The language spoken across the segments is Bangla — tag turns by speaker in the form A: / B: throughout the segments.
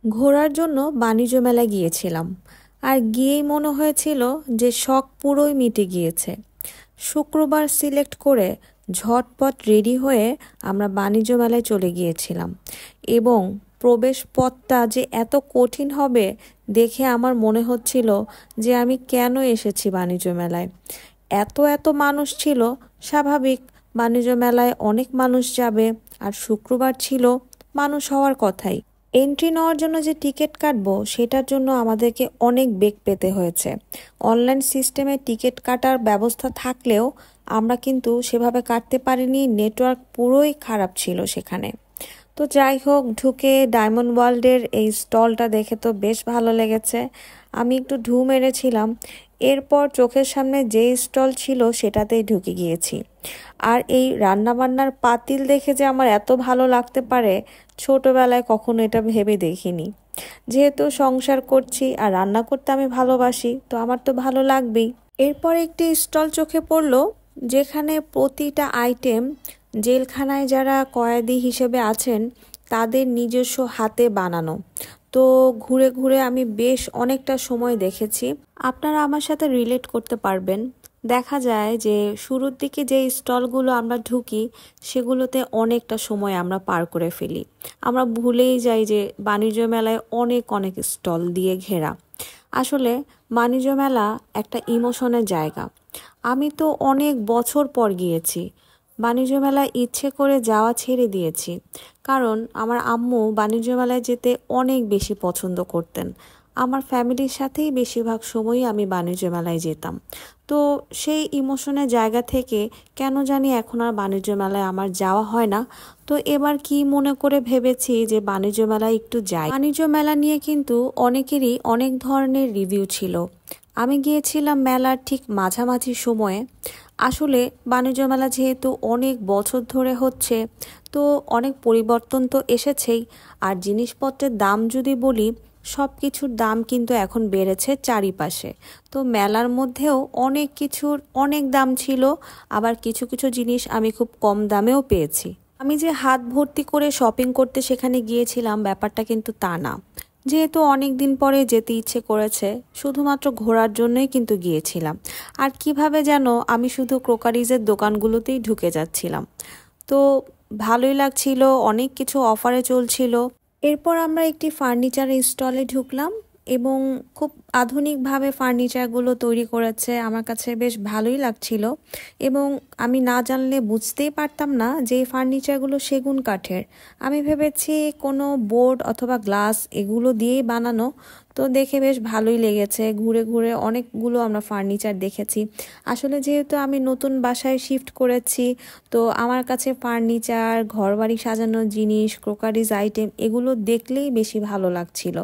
A: ঘোরার জন্য বাণিজ্য মেলায় গিয়েছিলাম। আর গিয়েই মনে হয়েছিল যে শখ পুরোই মিটে গিয়েছে। শুক্রবার সিলেক্ট করে ঝটপট রেডি হয়ে আমরা বাণিজ্য মেলায় চলে গিয়েছিলাম। এবং প্রবেশ পথটা যে এত কঠিন হবে দেখে আমার মনে হচ্ছিল যে আমি কেন এসেছি বাণিজ্য মেলায়। এত এত মানুষ ছিল, স্বাভাবিক, বাণিজ্য মেলায় অনেক মানুষ যাবে। আর শুক্রবার ছিল, মানুষ হওয়ার কথাই। এন্ট্রি নেওয়ার জন্য যে টিকিট কাটবো সেটার জন্য আমাদেরকে অনেক বেগ পেতে হয়েছে। অনলাইন সিস্টেমে টিকিট কাটার ব্যবস্থা থাকলেও আমরা কিন্তু সেভাবে কাটতে পারিনি, নেটওয়ার্ক পুরোই খারাপ ছিল সেখানে। তো যাই হোক, ঢুকে ডায়মন্ড ওয়ার্ল্ডের এই স্টলটা দেখে তো বেশ ভালো লেগেছে। আমি একটু ঢু মেরেছিলাম। এরপর চোখের সামনে যে স্টল ছিল সেটাতেই ঢুকে গিয়েছি। আর এই রান্নাবান্নার পাতিল দেখে যে আমার এত ভালো লাগতে পারে, ছোটবেলায় কখনো এটা ভেবে দেখিনি। যেহেতু সংসার করছি আর রান্না করতে আমি ভালোবাসি, তো আমার তো ভালো লাগবেই। এরপর একটি স্টল চোখে পড়লো যেখানে প্রতিটা আইটেম জেলখানায় যারা কয়েদি হিসেবে আছেন তাদের নিজস্ব হাতে বানানো। তো ঘুরে ঘুরে আমি বেশ অনেকটা সময় দেখেছি। আপনারা আমার সাথে রিলেট করতে পারবেন। দেখা যায় যে শুরুর দিকে যে স্টলগুলো আমরা ঢুকি সেগুলোতে অনেকটা সময় আমরা পার করে ফেলি। আমরা ভুলেই যাই যে বাণিজ্য মেলায় অনেক অনেক স্টল দিয়ে ঘেরা। আসলে বাণিজ্য মেলা একটা ইমোশনের জায়গা। আমি তো অনেক বছর পর গিয়েছি। বাণিজ্য মেলায় ইচ্ছে করে যাওয়া ছেড়ে দিয়েছি, কারণ আমার আম্মু বাণিজ্য মেলায় যেতে অনেক বেশি পছন্দ করতেন। আমার ফ্যামিলির সাথেই বেশিরভাগ সময়ই আমি বাণিজ্য মেলায় যেতাম। তো সেই ইমোশনের জায়গা থেকে কেন জানি এখন আর বাণিজ্য মেলায় আমার যাওয়া হয় না। তো এবার কি মনে করে ভেবেছি যে বাণিজ্য মেলায় একটু যাই। বাণিজ্য মেলা নিয়ে কিন্তু অনেকেরই অনেক ধরনের রিভিউ ছিল। আমি গিয়েছিলাম মেলার ঠিক মাঝামাঝি সময়ে। আসলে বাণিজ্য মেলা যেহেতু অনেক বছর ধরে হচ্ছে, তো অনেক পরিবর্তন তো এসেছেই। আর জিনিসপত্রের দাম যদি বলি, সব কিছুর দাম কিন্তু এখন বেড়েছে চারিপাশে। তো মেলার মধ্যেও অনেক কিছুর অনেক দাম ছিল, আবার কিছু কিছু জিনিস আমি খুব কম দামেও পেয়েছি। আমি যে হাত ভর্তি করে শপিং করতে সেখানে গিয়েছিলাম ব্যাপারটা কিন্তু তা না। যেহেতু অনেক দিন পরে যেতে ইচ্ছে করেছে, শুধুমাত্র ঘোরার জন্যই কিন্তু গিয়েছিলাম। আর কিভাবে যেন আমি শুধু ক্রোকারিজের দোকানগুলোতেই ঢুকে যাচ্ছিলাম। তো ভালোই লাগছিল, অনেক কিছু অফারে চলছিল। এরপর আমরা একটি ফার্নিচারের স্টলে ঢুকলাম এবং খুব আধুনিকভাবে ফার্নিচারগুলো তৈরি করেছে, আমার কাছে বেশ ভালোই লাগছিল। এবং আমি না জানলে বুঝতেই পারতাম না যে এই ফার্নিচারগুলো সেগুন কাঠের। আমি ভেবেছি কোনো বোর্ড অথবা গ্লাস এগুলো দিয়েই বানানো। তো দেখে বেশ ভালোই লেগেছে। ঘুরে ঘুরে অনেকগুলো আমরা ফার্নিচার দেখেছি। আসলে যেহেতু আমি নতুন বাসায় শিফট করেছি, তো আমার কাছে ফার্নিচার, ঘরবাড়ি সাজানোর জিনিস, ক্রোকারিজ আইটেম এগুলো দেখলেই বেশি ভালো লাগছিল।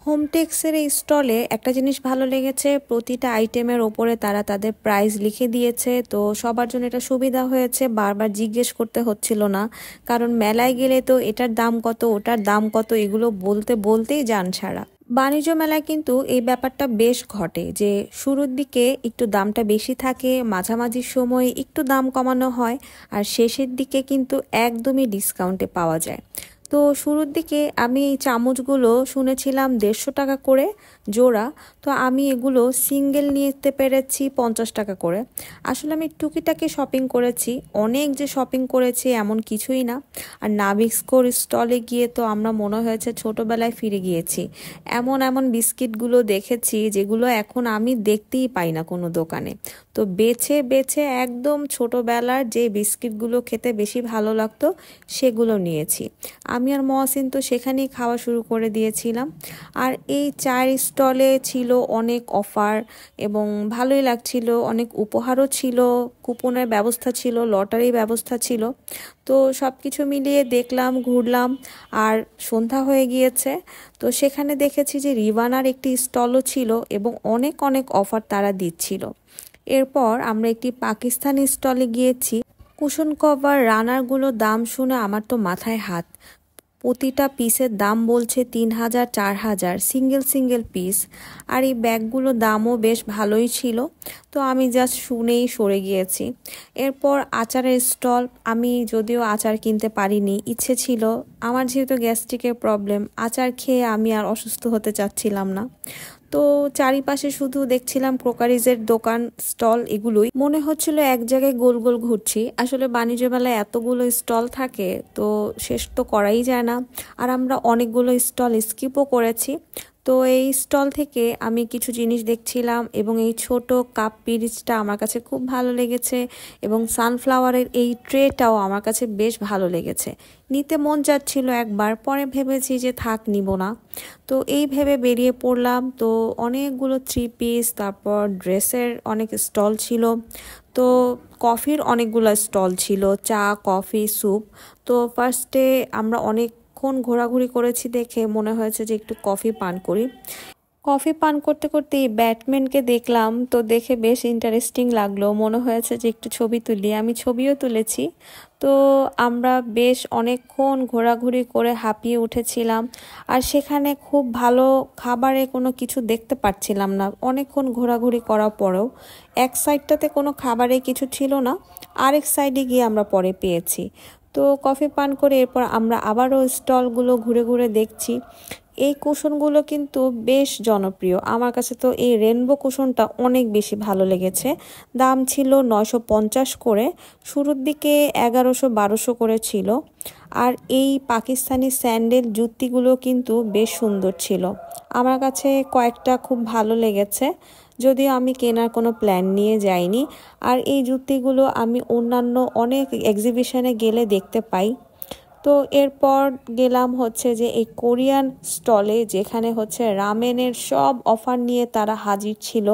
A: হোমটেক্সের এই স্টলে একটা জিনিস ভালো লেগেছে, প্রতিটা আইটেমের ওপরে তারা তাদের প্রাইস লিখে দিয়েছে। তো সবার জন্য এটা সুবিধা হয়েছে, বারবার জিজ্ঞেস করতে হচ্ছিল না। কারণ মেলায় গেলে তো এটার দাম কত, ওটার দাম কত, এগুলো বলতে বলতেই যান ছাড়া। বাণিজ্য মেলায় কিন্তু এই ব্যাপারটা বেশ ঘটে যে শুরুর দিকে একটু দামটা বেশি থাকে, মাঝামাঝি সময়ে একটু দাম কমানো হয়, আর শেষের দিকে কিন্তু একদমই ডিসকাউন্টে পাওয়া যায়। তো শুরুর দিকে আমি এই চামচগুলো শুনেছিলাম 150 টাকা করে জোড়া। তো আমি এগুলো সিঙ্গেল নিতে পেরেছি 50 টাকা করে। আসলে আমি টুকিটাকি শপিং করেছি, অনেক যে শপিং করেছি এমন কিছুই না। আর নাবিস্কোর স্টলে গিয়ে তো আমরা মনে হয়েছে ছোটবেলায় ফিরে গিয়েছি। এমন এমন বিস্কিটগুলো দেখেছি যেগুলো এখন আমি দেখতেই পাই না কোনো দোকানে। তো বেছে বেছে একদম ছোটবেলার যে বিস্কিটগুলো খেতে বেশি ভালো লাগতো সেগুলো নিয়েছি। আমি আর মহাসিন তো সেখানেই খাওয়া শুরু করে দিয়েছিলাম। আর এই চায়ের স্টলে ছিল অনেক অফার এবং ভালোই লাগছিল, অনেক উপহারও ছিল, কুপনের ব্যবস্থা ছিল, লটারির ব্যবস্থা ছিল। তো সব কিছু মিলিয়ে দেখলাম, ঘুরলাম, আর সন্ধ্যা হয়ে গিয়েছে। তো সেখানে দেখেছি যে রিবানার একটি স্টলও ছিল এবং অনেক অনেক অফার তারা দিচ্ছিল। এরপর আমরা একটি পাকিস্তানি স্টলে গিয়েছি। কুশন কভার রানারগুলো দাম শুনে আমার তো মাথায় হাত। প্রতিটা পিসের দাম বলছে 3000 4000 সিঙ্গেল সিঙ্গেল পিস। আর এই ব্যাগগুলোর দামও বেশ ভালোই ছিল। তো আমি জাস্ট শুনেই সরে গিয়েছি। এরপর আচারের স্টল, আমি যদিও আচার কিনতে পারিনি, ইচ্ছে ছিল। আমার যেহেতু গ্যাস্ট্রিকের প্রবলেম, আচার খেয়ে আমি আর অসুস্থ হতে চাচ্ছিলাম না। তো চারিপাশে শুধু দেখছিলাম ক্রোকারিজের দোকান, স্টল, এগুলোই মনে হচ্ছিল এক জায়গায় গোল গোল ঘুরছি। আসলে বাণিজ্য মেলায় এতগুলো স্টল থাকে তো শেষ তো করাই যায় না। আর আমরা অনেকগুলো স্টল স্কিপও করেছি। তো এই স্টল থেকে আমি কিছু জিনিস দেখছিলাম এবং এই ছোট কাপ পিরিচটা আমার কাছে খুব ভালো লেগেছে এবং সানফ্লাওয়ারের এই ট্রেটাও আমার কাছে বেশ ভালো লেগেছে। নিতে মন যাচ্ছিল একবার, পরে ভেবেছি যে থাক, নিব না। তো এই ভেবে বেরিয়ে পড়লাম। তো অনেকগুলো থ্রি পিস, তারপর ড্রেসের অনেক স্টল ছিল। তো কফির অনেকগুলো স্টল ছিল, চা, কফি, স্যুপ। তো ফার্স্টে আমরা অনেকক্ষণ ঘোরাঘুরি করেছি দেখে মনে হয়েছে যে একটু কফি পান করি। কফি পান করতে করতে ব্যাটম্যানকে দেখলাম, তো দেখে বেশ ইন্টারেস্টিং লাগলো, মনে হয়েছে যে একটু ছবি তুলি। আমি ছবিও তুলেছি। তো আমরা বেশ অনেকক্ষণ ঘোরাঘুরি করে হাঁপিয়ে উঠেছিলাম। আর সেখানে খুব ভালো খাবারে কোনো কিছু দেখতে পাচ্ছিলাম না অনেকক্ষণ ঘোরাঘুরি করার পরেও। এক সাইডটাতে কোনো খাবারে কিছু ছিল না, আরেক সাইডে গিয়ে আমরা পরে পেয়েছি। তো কফি পান করে এরপর আমরা আবারও স্টলগুলো ঘুরে ঘুরে দেখছি। এই কুশনগুলো কিন্তু বেশ জনপ্রিয়। আমার কাছে তো এই রেনবো কুশনটা অনেক বেশি ভালো লেগেছে। দাম ছিল 950 করে, শুরুর দিকে 1100-1200 করে ছিল। আর এই পাকিস্তানি স্যান্ডেল জুতিগুলো কিন্তু বেশ সুন্দর ছিল। আমার কাছে কয়েকটা খুব ভালো লেগেছে, যদিও আমি কেনার কোনো প্ল্যান নিয়ে যাইনি। আর এই জুতিগুলো আমি অন্যান্য অনেক এক্সিবিশনে গেলে দেখতে পাই। তো এরপর গেলাম হচ্ছে যে এই কোরিয়ান স্টলে, যেখানে হচ্ছে রামেনের সব অফার নিয়ে তারা হাজির ছিল।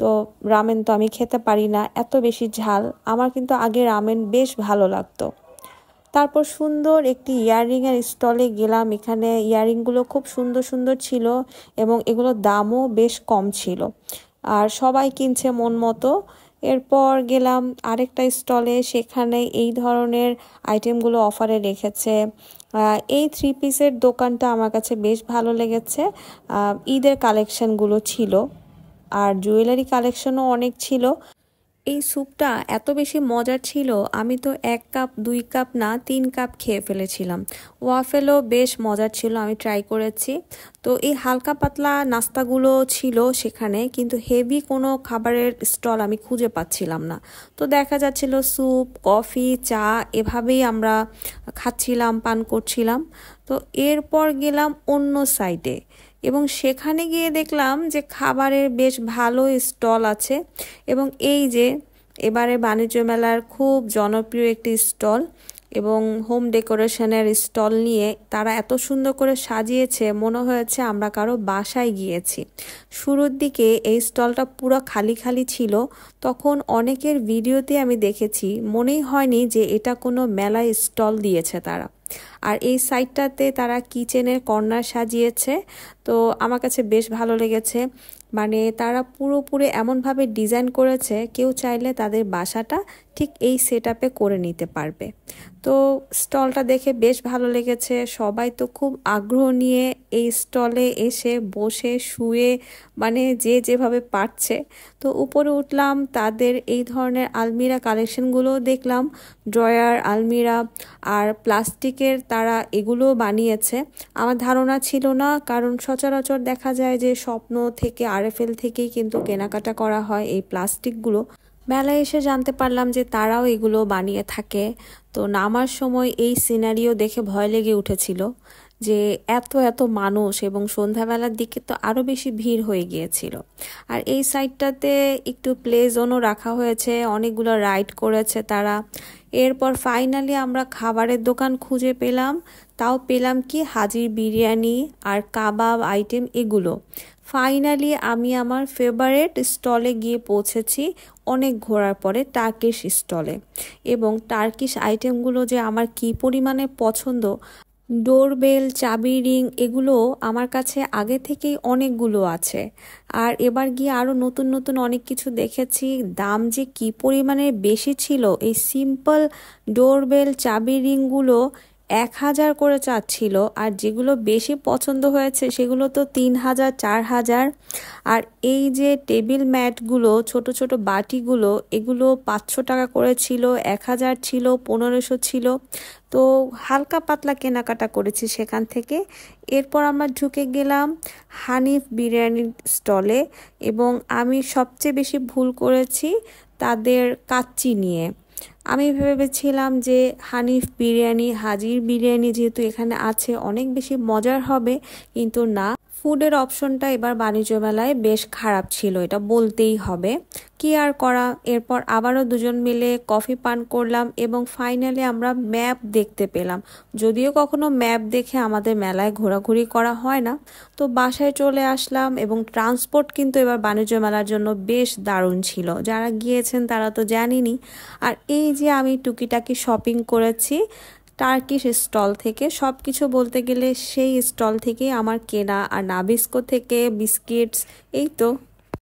A: তো রামেন তো আমি খেতে পারি না, এত বেশি ঝাল। আমার কিন্তু আগে রামেন বেশ ভালো লাগতো। তারপর সুন্দর একটি ইয়াররিংয়ের স্টলে গেলাম। এখানে ইয়াররিংগুলো খুব সুন্দর সুন্দর ছিল এবং এগুলোর দামও বেশ কম ছিল। আর সবাই কিনছে মন মতো। এরপর গেলাম আরেকটা স্টলে, সেখানে এই ধরনের আইটেমগুলো অফারে রেখেছে। এই থ্রি পিসের দোকানটা আমার কাছে বেশ ভালো লেগেছে। ঈদের কালেকশনগুলো ছিল আর জুয়েলারি কালেকশনও অনেক ছিল। এই স্যুপটা এত বেশি মজার ছিল, আমি তো 1 কাপ 2 কাপ না 3 কাপ খেয়ে ফেলেছিলাম। ওয়াফেলও বেশ মজার ছিল, আমি ট্রাই করেছি। তো এই হালকা পাতলা নাস্তাগুলো ছিল সেখানে, কিন্তু হেভি কোনো খাবারের স্টল আমি খুঁজে পাচ্ছিলাম না। তো দেখা যাচ্ছিল স্যুপ, কফি, চা এভাবেই আমরা খাচ্ছিলাম, পান করছিলাম। তো এরপর গেলাম অন্য সাইডে এবং সেখানে গিয়ে দেখলাম যে খাবারের বেশ ভালো স্টল আছে। এবং এই যে এবারে বাণিজ্য মেলার খুব জনপ্রিয় একটি স্টল এবং হোম ডেকোরেশনের স্টল নিয়ে তারা এত সুন্দর করে সাজিয়েছে, মনে হয়েছে আমরা কারো বাসায় গিয়েছি। শুরুর দিকে এই স্টলটা পুরো খালি খালি ছিল, তখন অনেকের ভিডিওতে আমি দেখেছি, মনেই হয়নি যে এটা কোনো মেলায় স্টল দিয়েছে তারা। আর এই সাইডটাতে তারা কিচেনের কর্নার সাজিয়েছে, তো আমার কাছে বেশ ভালো লেগেছে। মানে তারা পুরোপুরি এমনভাবে ডিজাইন করেছে, কেউ চাইলে তাদের বাসাটা ঠিক এই সেটআপে করে নিতে পারবে। তো স্টলটা দেখে বেশ ভালো লেগেছে। সবাই তো খুব আগ্রহ নিয়ে এই স্টলে এসে বসে শুয়ে, মানে যে যেভাবে পারছে। তো উপরে উঠলাম, তাদের এই ধরনের আলমিরা কালেকশনগুলোও দেখলাম, ড্রয়ার, আলমিরা আর প্লাস্টিকের তারা এগুলো বানিয়েছে। আমার ধারণা ছিল না, কারণ সচরাচর দেখা যায় যে স্বপ্ন থেকে, আরএফএল থেকেই কিন্তু কেনাকাটা করা হয় এই প্লাস্টিকগুলো। মেলায় এসে জানতে পারলাম যে তারাও এগুলো বানিয়ে থাকে। তো নামার সময় এই সিনারিও দেখে ভয় লেগে উঠেছিল যে এত এত মানুষ, এবং সন্ধ্যাবেলার দিকে তো আরও বেশি ভিড় হয়ে গিয়েছিল। আর এই সাইডটাতে একটু প্লে জোনও রাখা হয়েছে, অনেকগুলো রাইড করেছে তারা। এরপর ফাইনালি আমরা খাবারের দোকান খুঁজে পেলাম, তাও পেলাম কি হাজির বিরিয়ানি আর কাবাব আইটেম এগুলো। ফাইনালি আমি আমার ফেভারিট স্টলে গিয়ে পৌঁছেছি অনেক ঘোরার পরে, টার্কিশ স্টলে। এবং টার্কিশ আইটেমগুলো যে আমার কি পরিমাণে পছন্দ, ডোরবেল, চাবি রিং, এগুলো আমার কাছে আগে থেকেই অনেকগুলো আছে। আর এবার গিয়ে আরও নতুন নতুন অনেক কিছু দেখেছি, দাম যে কি পরিমাণে বেশি ছিল। এই সিম্পল ডোরবেল, চাবি রিংগুলো 1,000 করে চাচ্ছিল, আর যেগুলো বেশি পছন্দ হয়েছে সেগুলো তো 3,000 4,000। আর এই যে টেবিল ম্যাটগুলো, ছোট ছোট বাটিগুলো, এগুলো 500 টাকা করে ছিল, 1,000 ছিল, 1500 ছিল। তো হালকা পাতলা কেনাকাটা করেছি সেখান থেকে। এরপর আমরা ঢুকে গেলাম হানিফ বিরিয়ানির স্টলে, এবং আমি সবচেয়ে বেশি ভুল করেছি তাদের কাচ্চি নিয়ে। আমি ভেবেছিলাম যে হানিফ বিরিয়ানি, হাজির বিরিয়ানি যেহেতু এখানে আছে অনেক বেশি মজার হবে, কিন্তু না, ফুডের অপশনটা এবার বাণিজ্য মেলায় বেশ খারাপ ছিল, এটা বলতেই হবে। কি আর করা, এরপর আবারও দুজন মিলে কফি পান করলাম এবং ফাইনালি আমরা ম্যাপ দেখতে পেলাম। যদিও কখনো ম্যাপ দেখে আমাদের মেলায় ঘোরাঘুরি করা হয় না। তো বাসায় চলে আসলাম, এবং ট্রান্সপোর্ট কিন্তু এবার বাণিজ্য মেলার জন্য বেশ দারুণ ছিল, যারা গিয়েছেন তারা তো জানেনই। আর এই যে আমি টুকিটাকি শপিং করেছি টার্কিশ স্টল থেকে, সব কিছু বলতে গেলে সেই স্টল থেকেই আমার কেনা, আর নাবিস্কো থেকে বিস্কিটস, এই তো।